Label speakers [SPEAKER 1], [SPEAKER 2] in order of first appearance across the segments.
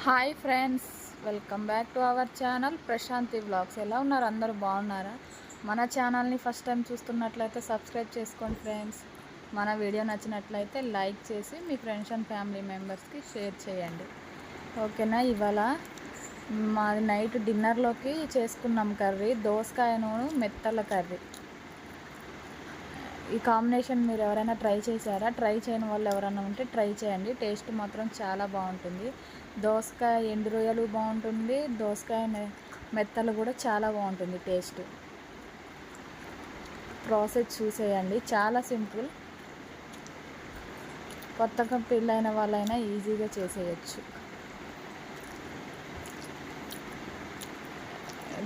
[SPEAKER 1] Hi friends, welcome back to our channel Prashanti vlogs. ఎలా ఉన్నారు? అందరూ బాగున్నారా? మన ఛానల్ని ఫస్ట్ టైం చూస్తున్నట్లయితే సబ్స్క్రైబ్ చేసుకోండి ఫ్రెండ్స్. మన వీడియో నచ్చినట్లయితే లైక్ చేసి మీ ఫ్రెండ్స్ అండ్ ఫ్యామిలీ మెంబర్స్కి షేర్ చేయండి. ఓకేనా? ఇవాళ మాది నైట్ డిన్నర్లోకి చేసుకున్నాం కర్రీ, దోసకాయను మెత్తల కర్రీ. ఈ కాంబినేషన్ మీరు ఎవరైనా ట్రై చేశారా? ట్రై చేయని వాళ్ళు ఎవరైనా ఉంటే ట్రై చేయండి. టేస్ట్ మాత్రం చాలా బాగుంటుంది. దోసకాయ ఎండు రొయ్యలు బాగుంటుంది, దోసకాయ మెత్తలు కూడా చాలా బాగుంటుంది టేస్ట్. ప్రాసెస్ చూసేయండి, చాలా సింపుల్. కొత్తగా పెళ్ళైన వాళ్ళైనా ఈజీగా చేసేయచ్చు.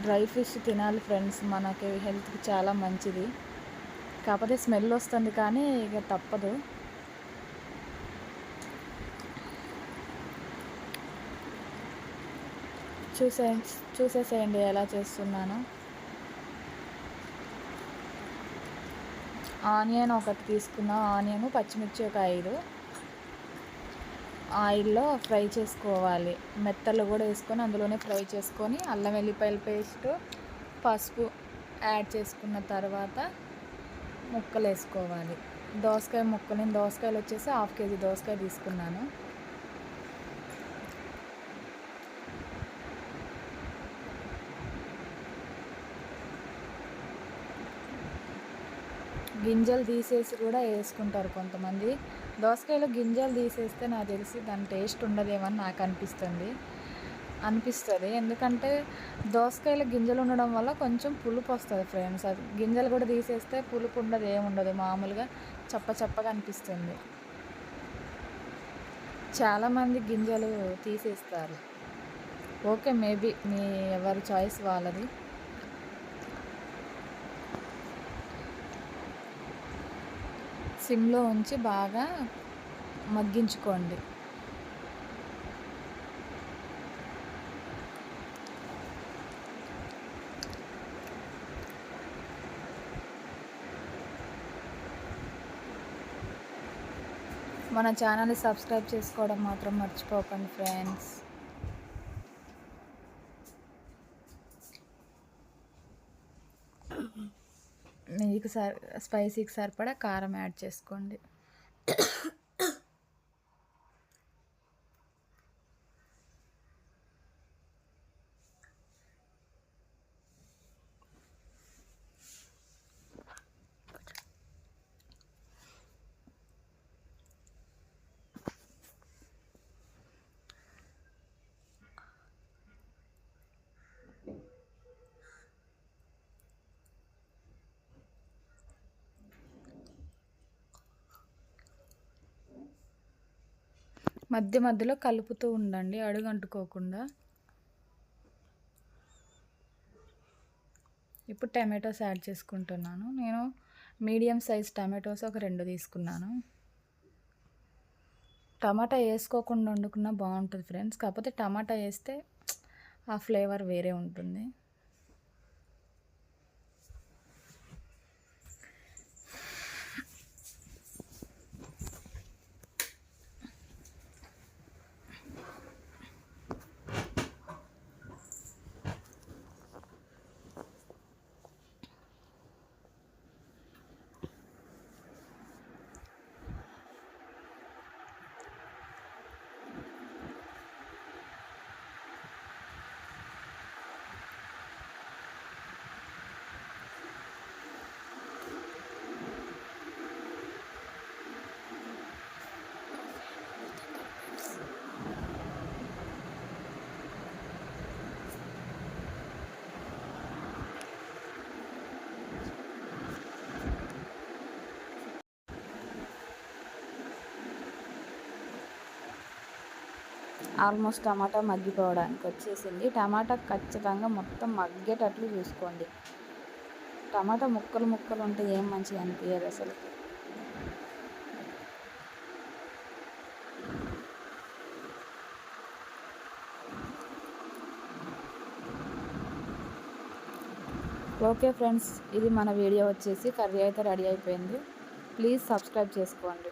[SPEAKER 1] డ్రై ఫిష్ తినాలి ఫ్రెండ్స్, మనకి హెల్త్కి చాలా మంచిది. కాకపోతే స్మెల్ వస్తుంది కానీ ఇక తప్పదు. చూసేసేయండి ఎలా చేస్తున్నాను. ఆనియన్ ఒకటి తీసుకున్నా, ఆనియన్ పచ్చిమిర్చి ఒక 5 ఆయిల్లో ఫ్రై చేసుకోవాలి. మెత్తలు కూడా వేసుకొని అందులోనే ఫ్రై చేసుకొని అల్లం వెల్లిపాయల పేస్ట్, పసుపు యాడ్ చేసుకున్న తర్వాత ముక్కలు వేసుకోవాలి. దోసకాయ ముక్కలు, నేను దోసకాయలు వచ్చేసి 1/2 kg దోసకాయ తీసుకున్నాను. గింజలు తీసేసి కూడా వేసుకుంటారు కొంతమంది. దోసకాయలో గింజలు తీసేస్తే నాకు తెలిసి దాని టేస్ట్ ఉండదేమని నాకు అనిపిస్తుంది. ఎందుకంటే దోసకాయలో గింజలు ఉండడం వల్ల కొంచెం పులుపు వస్తుంది ఫ్రెండ్స్. అది గింజలు కూడా తీసేస్తే పులుపు ఉండదు, ఏముండదు, మామూలుగా చప్పగా అనిపిస్తుంది. చాలామంది గింజలు తీసేస్తారు. ఓకే, మేబీ మీ ఎవరి చాయిస్ వాళ్ళది. సిమ్లో ఉంచి బాగా మగ్గించుకోండి. మన ఛానల్ని సబ్స్క్రైబ్ చేసుకోవడం మాత్రం మర్చిపోకండి ఫ్రెండ్స్. మీకు స్పైసీకి సరిపడా కారం యాడ్ చేసుకోండి. మధ్యలో కలుపుతూ ఉండండి, అడుగంటుకోకుండా. ఇప్పుడు టమాటోస్ యాడ్ చేసుకుంటున్నాను. నేను మీడియం సైజ్ టమాటోస్ ఒక 2 తీసుకున్నాను. టమాటా వేసుకోకుండా వండుకున్నా బాగుంటుంది ఫ్రెండ్స్, కాకపోతే టమాటా వేస్తే ఆ ఫ్లేవర్ వేరే ఉంటుంది. ఆల్మోస్ట్ టమాటా మగ్గిపోవడానికి వచ్చేసింది. టమాటా ఖచ్చితంగా మొత్తం మగ్గేటట్లు చూసుకోండి. టమాటా ముక్కలు ఉంటే ఏం మంచిగా అనిపించదు అసలు. ఓకే ఫ్రెండ్స్, ఇది మన వీడియో వచ్చేసి కర్రీ అయితే రెడీ అయిపోయింది. ప్లీజ్ సబ్స్క్రైబ్ చేసుకోండి.